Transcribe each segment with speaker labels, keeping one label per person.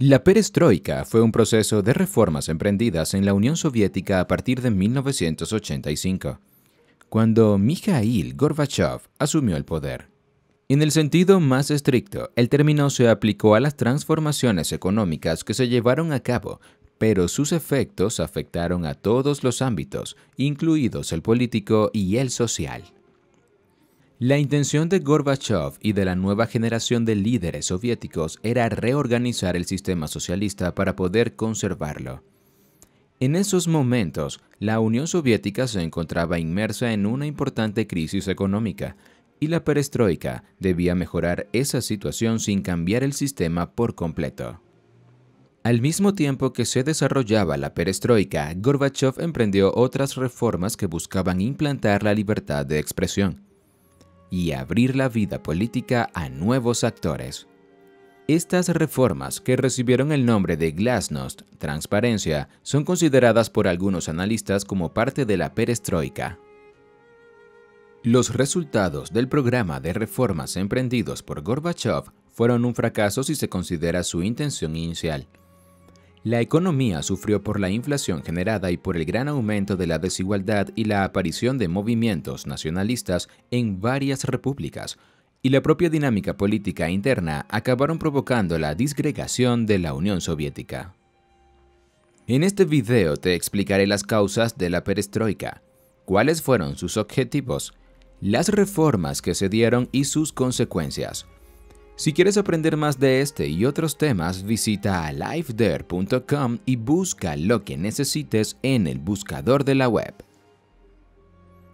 Speaker 1: La perestroika fue un proceso de reformas emprendidas en la Unión Soviética a partir de 1985, cuando Mikhail Gorbachev asumió el poder. En el sentido más estricto, el término se aplicó a las transformaciones económicas que se llevaron a cabo, pero sus efectos afectaron a todos los ámbitos, incluidos el político y el social. La intención de Gorbachev y de la nueva generación de líderes soviéticos era reorganizar el sistema socialista para poder conservarlo. En esos momentos, la Unión Soviética se encontraba inmersa en una importante crisis económica, y la perestroika debía mejorar esa situación sin cambiar el sistema por completo. Al mismo tiempo que se desarrollaba la perestroika, Gorbachev emprendió otras reformas que buscaban implantar la libertad de expresión y abrir la vida política a nuevos actores. Estas reformas, que recibieron el nombre de glasnost, transparencia, son consideradas por algunos analistas como parte de la perestroika. Los resultados del programa de reformas emprendidos por Gorbachev fueron un fracaso si se considera su intención inicial. La economía sufrió por la inflación generada y por el gran aumento de la desigualdad y la aparición de movimientos nacionalistas en varias repúblicas, y la propia dinámica política interna acabaron provocando la disgregación de la Unión Soviética. En este video te explicaré las causas de la perestroika, cuáles fueron sus objetivos, las reformas que se dieron y sus consecuencias. Si quieres aprender más de este y otros temas, visita lifeder.com y busca lo que necesites en el buscador de la web.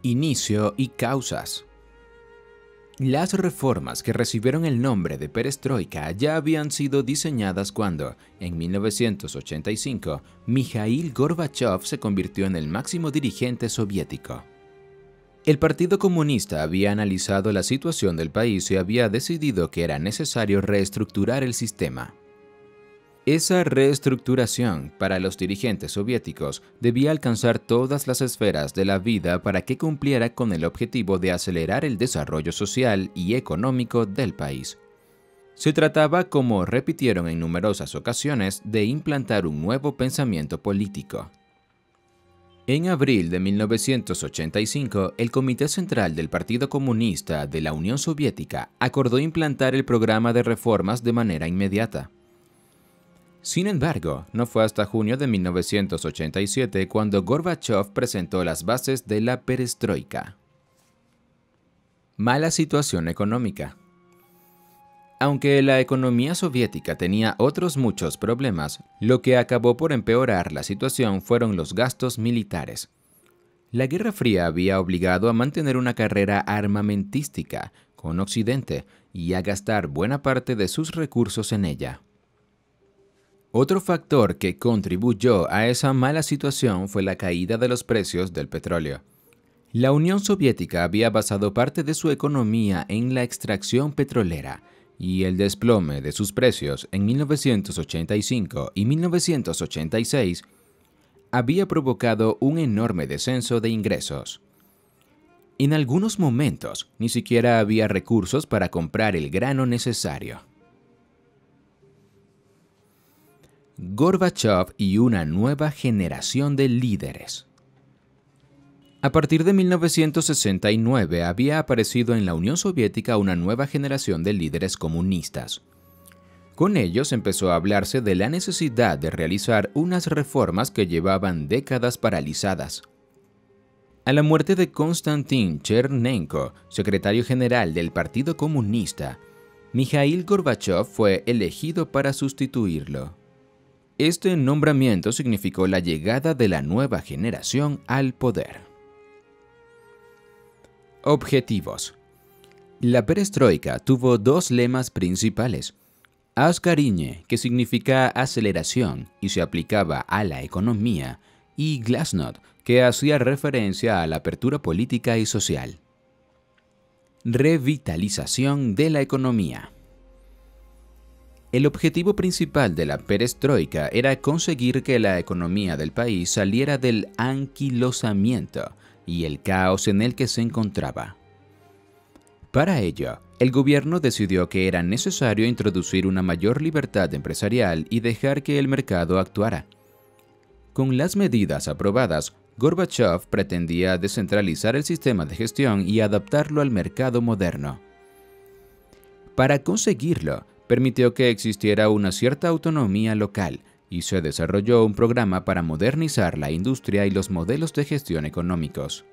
Speaker 1: Inicio y causas. Las reformas que recibieron el nombre de perestroika ya habían sido diseñadas cuando, en 1985, Mikhail Gorbachev se convirtió en el máximo dirigente soviético. El Partido Comunista había analizado la situación del país y había decidido que era necesario reestructurar el sistema. Esa reestructuración para los dirigentes soviéticos debía alcanzar todas las esferas de la vida para que cumpliera con el objetivo de acelerar el desarrollo social y económico del país. Se trataba, como repitieron en numerosas ocasiones, de implantar un nuevo pensamiento político. En abril de 1985, el Comité Central del Partido Comunista de la Unión Soviética acordó implantar el programa de reformas de manera inmediata. Sin embargo, no fue hasta junio de 1987 cuando Gorbachev presentó las bases de la perestroika. Mala situación económica. Aunque la economía soviética tenía otros muchos problemas, lo que acabó por empeorar la situación fueron los gastos militares. La Guerra Fría había obligado a mantener una carrera armamentística con Occidente y a gastar buena parte de sus recursos en ella. Otro factor que contribuyó a esa mala situación fue la caída de los precios del petróleo. La Unión Soviética había basado parte de su economía en la extracción petrolera, y el desplome de sus precios en 1985 y 1986 había provocado un enorme descenso de ingresos. En algunos momentos, ni siquiera había recursos para comprar el grano necesario. Gorbachev y una nueva generación de líderes. A partir de 1969 había aparecido en la Unión Soviética una nueva generación de líderes comunistas. Con ellos empezó a hablarse de la necesidad de realizar unas reformas que llevaban décadas paralizadas. A la muerte de Konstantin Chernenko, secretario general del Partido Comunista, Mikhail Gorbachev fue elegido para sustituirlo. Este nombramiento significó la llegada de la nueva generación al poder. Objetivos. La perestroika tuvo dos lemas principales: Askariñe, que significa aceleración y se aplicaba a la economía, y glasnost, que hacía referencia a la apertura política y social. Revitalización de la economía. El objetivo principal de la perestroika era conseguir que la economía del país saliera del anquilosamiento y el caos en el que se encontraba. Para ello, el gobierno decidió que era necesario introducir una mayor libertad empresarial y dejar que el mercado actuara. Con las medidas aprobadas, Gorbachov pretendía descentralizar el sistema de gestión y adaptarlo al mercado moderno. Para conseguirlo, permitió que existiera una cierta autonomía local y se desarrolló un programa para modernizar la industria y los modelos de gestión económicos.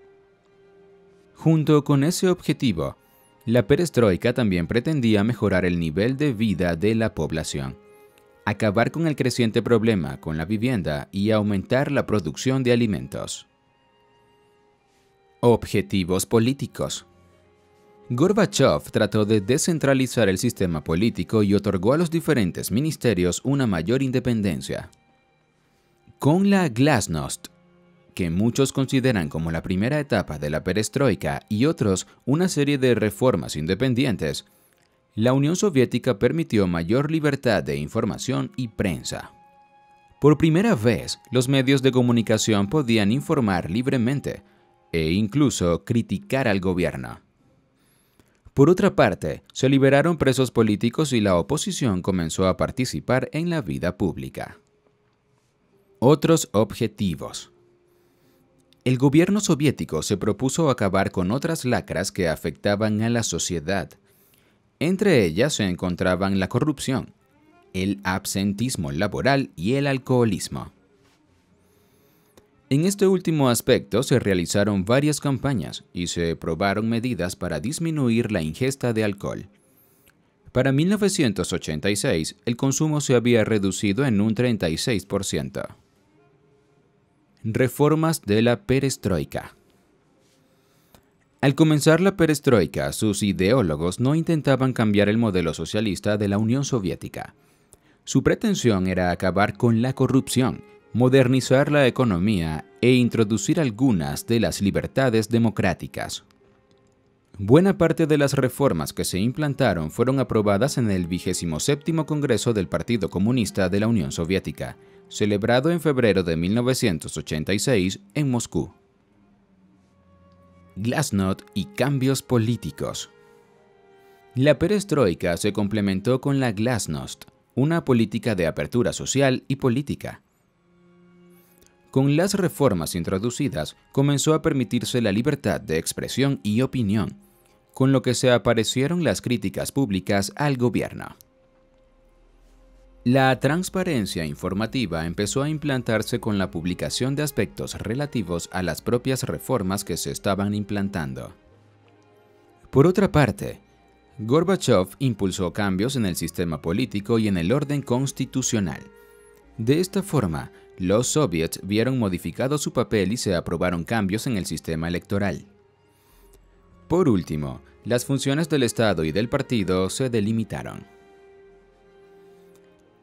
Speaker 1: Junto con ese objetivo, la perestroika también pretendía mejorar el nivel de vida de la población, acabar con el creciente problema con la vivienda y aumentar la producción de alimentos. Objetivos políticos. Gorbachov trató de descentralizar el sistema político y otorgó a los diferentes ministerios una mayor independencia. Con la glasnost, que muchos consideran como la primera etapa de la perestroika y otros una serie de reformas independientes, la Unión Soviética permitió mayor libertad de información y prensa. Por primera vez, los medios de comunicación podían informar libremente e incluso criticar al gobierno. Por otra parte, se liberaron presos políticos y la oposición comenzó a participar en la vida pública. Otros objetivos. El gobierno soviético se propuso acabar con otras lacras que afectaban a la sociedad. Entre ellas se encontraban la corrupción, el absentismo laboral y el alcoholismo. En este último aspecto se realizaron varias campañas y se probaron medidas para disminuir la ingesta de alcohol. Para 1986, el consumo se había reducido en un 36%. Reformas de la perestroika. Al comenzar la perestroika, sus ideólogos no intentaban cambiar el modelo socialista de la Unión Soviética. Su pretensión era acabar con la corrupción, modernizar la economía e introducir algunas de las libertades democráticas. Buena parte de las reformas que se implantaron fueron aprobadas en el 27º Congreso del Partido Comunista de la Unión Soviética, celebrado en febrero de 1986 en Moscú. Glasnost y cambios políticos. La perestroika se complementó con la glasnost, una política de apertura social y política. Con las reformas introducidas, comenzó a permitirse la libertad de expresión y opinión, con lo que se aparecieron las críticas públicas al gobierno. La transparencia informativa empezó a implantarse con la publicación de aspectos relativos a las propias reformas que se estaban implantando. Por otra parte, Gorbachov impulsó cambios en el sistema político y en el orden constitucional. De esta forma, los soviets vieron modificado su papel y se aprobaron cambios en el sistema electoral. Por último, las funciones del Estado y del partido se delimitaron.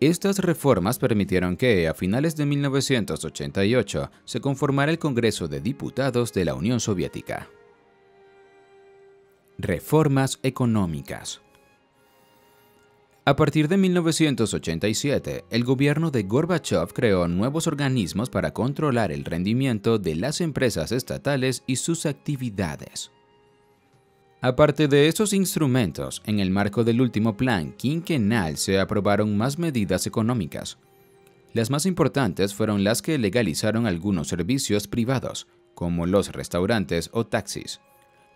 Speaker 1: Estas reformas permitieron que, a finales de 1988, se conformara el Congreso de Diputados de la Unión Soviética. Reformas económicas. A partir de 1987, el gobierno de Gorbachov creó nuevos organismos para controlar el rendimiento de las empresas estatales y sus actividades. Aparte de esos instrumentos, en el marco del último plan quinquenal se aprobaron más medidas económicas. Las más importantes fueron las que legalizaron algunos servicios privados, como los restaurantes o taxis,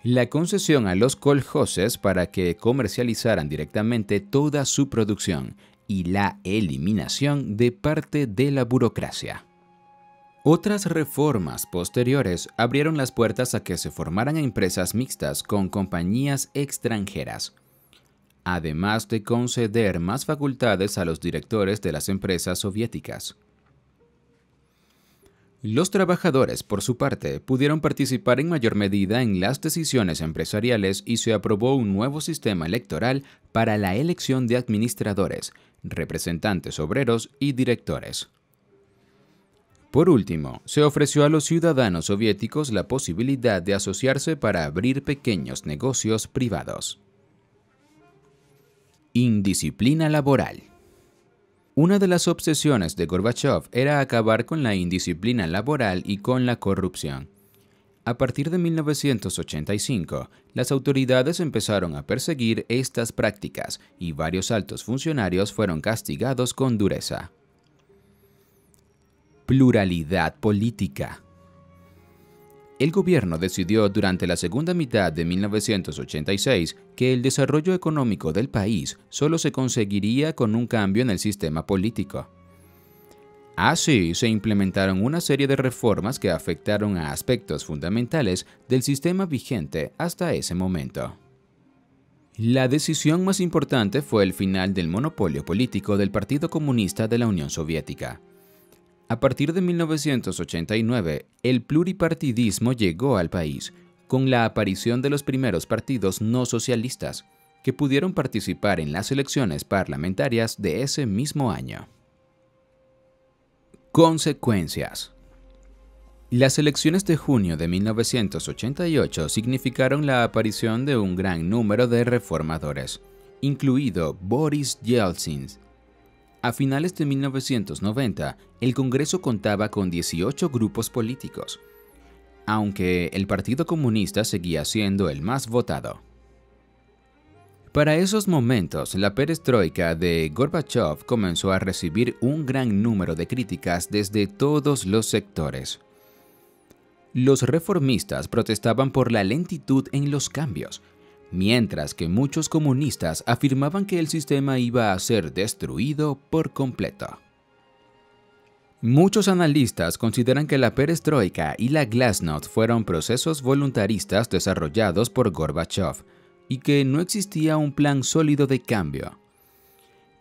Speaker 1: la concesión a los koljoses para que comercializaran directamente toda su producción y la eliminación de parte de la burocracia. Otras reformas posteriores abrieron las puertas a que se formaran empresas mixtas con compañías extranjeras, además de conceder más facultades a los directores de las empresas soviéticas. Los trabajadores, por su parte, pudieron participar en mayor medida en las decisiones empresariales y se aprobó un nuevo sistema electoral para la elección de administradores, representantes obreros y directores. Por último, se ofreció a los ciudadanos soviéticos la posibilidad de asociarse para abrir pequeños negocios privados. Indisciplina laboral. Una de las obsesiones de Gorbachov era acabar con la indisciplina laboral y con la corrupción. A partir de 1985, las autoridades empezaron a perseguir estas prácticas y varios altos funcionarios fueron castigados con dureza. Pluralidad política. El gobierno decidió durante la segunda mitad de 1986 que el desarrollo económico del país solo se conseguiría con un cambio en el sistema político. Así, se implementaron una serie de reformas que afectaron a aspectos fundamentales del sistema vigente hasta ese momento. La decisión más importante fue el final del monopolio político del Partido Comunista de la Unión Soviética. A partir de 1989, el pluripartidismo llegó al país, con la aparición de los primeros partidos no socialistas, que pudieron participar en las elecciones parlamentarias de ese mismo año. Consecuencias. Las elecciones de junio de 1988 significaron la aparición de un gran número de reformadores, incluido Boris Yeltsin. A finales de 1990, el Congreso contaba con 18 grupos políticos, aunque el Partido Comunista seguía siendo el más votado. Para esos momentos, la perestroika de Gorbachov comenzó a recibir un gran número de críticas desde todos los sectores. Los reformistas protestaban por la lentitud en los cambios, mientras que muchos comunistas afirmaban que el sistema iba a ser destruido por completo. Muchos analistas consideran que la perestroika y la glasnost fueron procesos voluntaristas desarrollados por Gorbachov, y que no existía un plan sólido de cambio.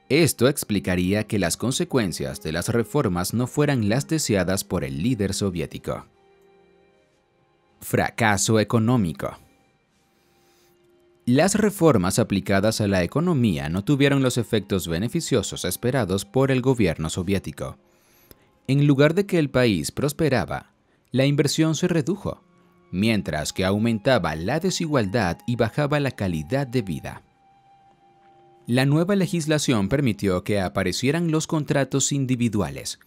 Speaker 1: Esto explicaría que las consecuencias de las reformas no fueran las deseadas por el líder soviético. Fracaso económico. Las reformas aplicadas a la economía no tuvieron los efectos beneficiosos esperados por el gobierno soviético. En lugar de que el país prosperaba, la inversión se redujo, mientras que aumentaba la desigualdad y bajaba la calidad de vida. La nueva legislación permitió que aparecieran los contratos individuales,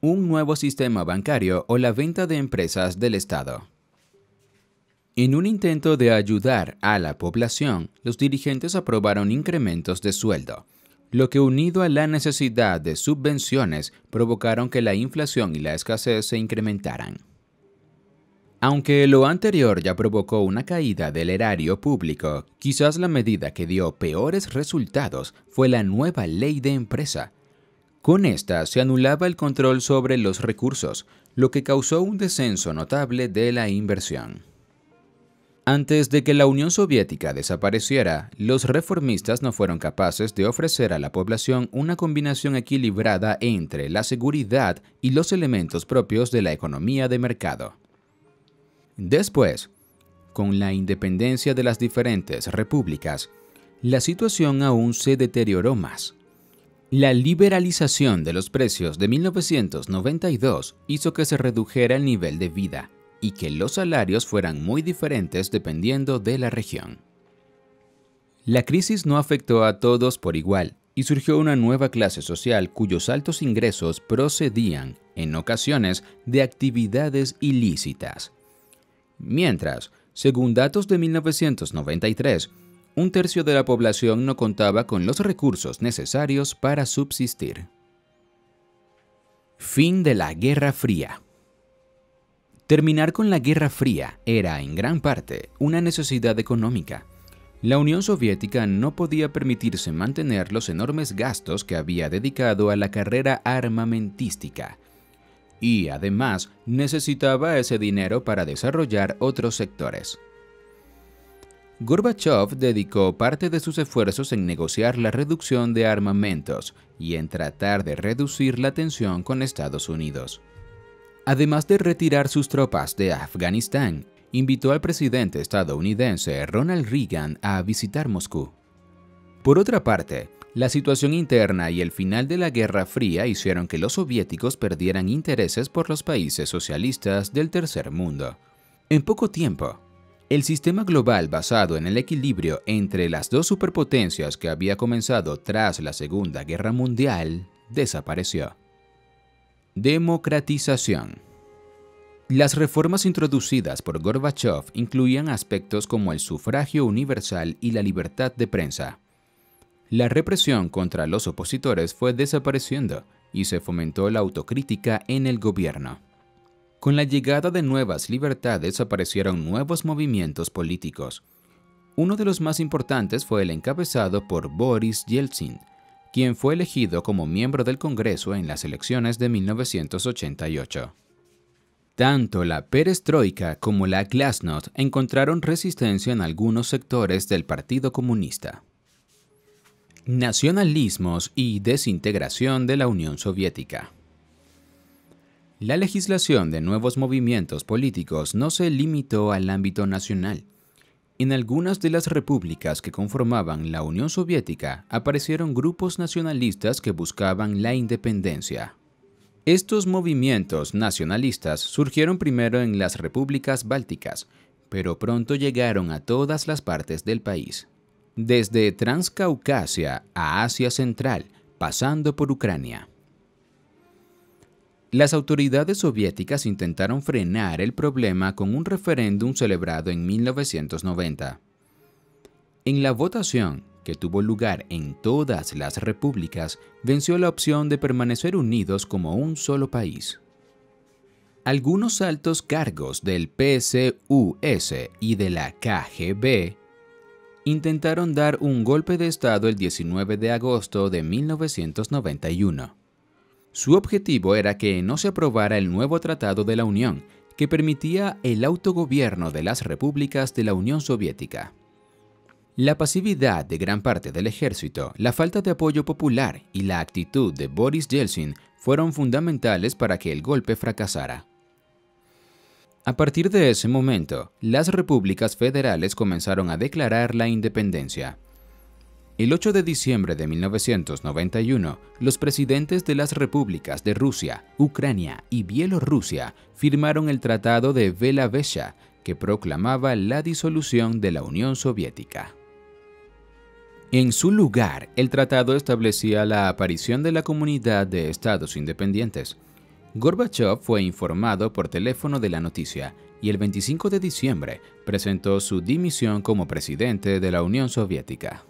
Speaker 1: un nuevo sistema bancario o la venta de empresas del Estado. En un intento de ayudar a la población, los dirigentes aprobaron incrementos de sueldo, lo que unido a la necesidad de subvenciones provocaron que la inflación y la escasez se incrementaran. Aunque lo anterior ya provocó una caída del erario público, quizás la medida que dio peores resultados fue la nueva ley de empresa. Con esta se anulaba el control sobre los recursos, lo que causó un descenso notable de la inversión. Antes de que la Unión Soviética desapareciera, los reformistas no fueron capaces de ofrecer a la población una combinación equilibrada entre la seguridad y los elementos propios de la economía de mercado. Después, con la independencia de las diferentes repúblicas, la situación aún se deterioró más. La liberalización de los precios de 1992 hizo que se redujera el nivel de vida y que los salarios fueran muy diferentes dependiendo de la región. La crisis no afectó a todos por igual y surgió una nueva clase social cuyos altos ingresos procedían, en ocasiones, de actividades ilícitas. Mientras, según datos de 1993, un tercio de la población no contaba con los recursos necesarios para subsistir. Fin de la Guerra Fría. Terminar con la Guerra Fría era, en gran parte, una necesidad económica. La Unión Soviética no podía permitirse mantener los enormes gastos que había dedicado a la carrera armamentística, y además necesitaba ese dinero para desarrollar otros sectores. Gorbachov dedicó parte de sus esfuerzos en negociar la reducción de armamentos y en tratar de reducir la tensión con Estados Unidos. Además de retirar sus tropas de Afganistán, invitó al presidente estadounidense Ronald Reagan a visitar Moscú. Por otra parte, la situación interna y el final de la Guerra Fría hicieron que los soviéticos perdieran intereses por los países socialistas del tercer mundo. En poco tiempo, el sistema global basado en el equilibrio entre las dos superpotencias que había comenzado tras la Segunda Guerra Mundial desapareció. Democratización. Las reformas introducidas por Gorbachov incluían aspectos como el sufragio universal y la libertad de prensa. La represión contra los opositores fue desapareciendo y se fomentó la autocrítica en el gobierno. Con la llegada de nuevas libertades aparecieron nuevos movimientos políticos. Uno de los más importantes fue el encabezado por Boris Yeltsin, quien fue elegido como miembro del Congreso en las elecciones de 1988. Tanto la perestroika como la glasnost encontraron resistencia en algunos sectores del Partido Comunista. Nacionalismos y desintegración de la Unión Soviética. La legislación de nuevos movimientos políticos no se limitó al ámbito nacional. En algunas de las repúblicas que conformaban la Unión Soviética aparecieron grupos nacionalistas que buscaban la independencia. Estos movimientos nacionalistas surgieron primero en las repúblicas bálticas, pero pronto llegaron a todas las partes del país, desde Transcaucasia a Asia Central, pasando por Ucrania. Las autoridades soviéticas intentaron frenar el problema con un referéndum celebrado en 1990. En la votación, que tuvo lugar en todas las repúblicas, venció la opción de permanecer unidos como un solo país. Algunos altos cargos del PCUS y de la KGB intentaron dar un golpe de Estado el 19 de agosto de 1991. Su objetivo era que no se aprobara el nuevo Tratado de la Unión, que permitía el autogobierno de las repúblicas de la Unión Soviética. La pasividad de gran parte del ejército, la falta de apoyo popular y la actitud de Boris Yeltsin fueron fundamentales para que el golpe fracasara. A partir de ese momento, las repúblicas federales comenzaron a declarar la independencia. El 8 de diciembre de 1991, los presidentes de las repúblicas de Rusia, Ucrania y Bielorrusia firmaron el Tratado de Bela-Vesha, que proclamaba la disolución de la Unión Soviética. En su lugar, el tratado establecía la aparición de la Comunidad de Estados Independientes. Gorbachov fue informado por teléfono de la noticia y el 25 de diciembre presentó su dimisión como presidente de la Unión Soviética.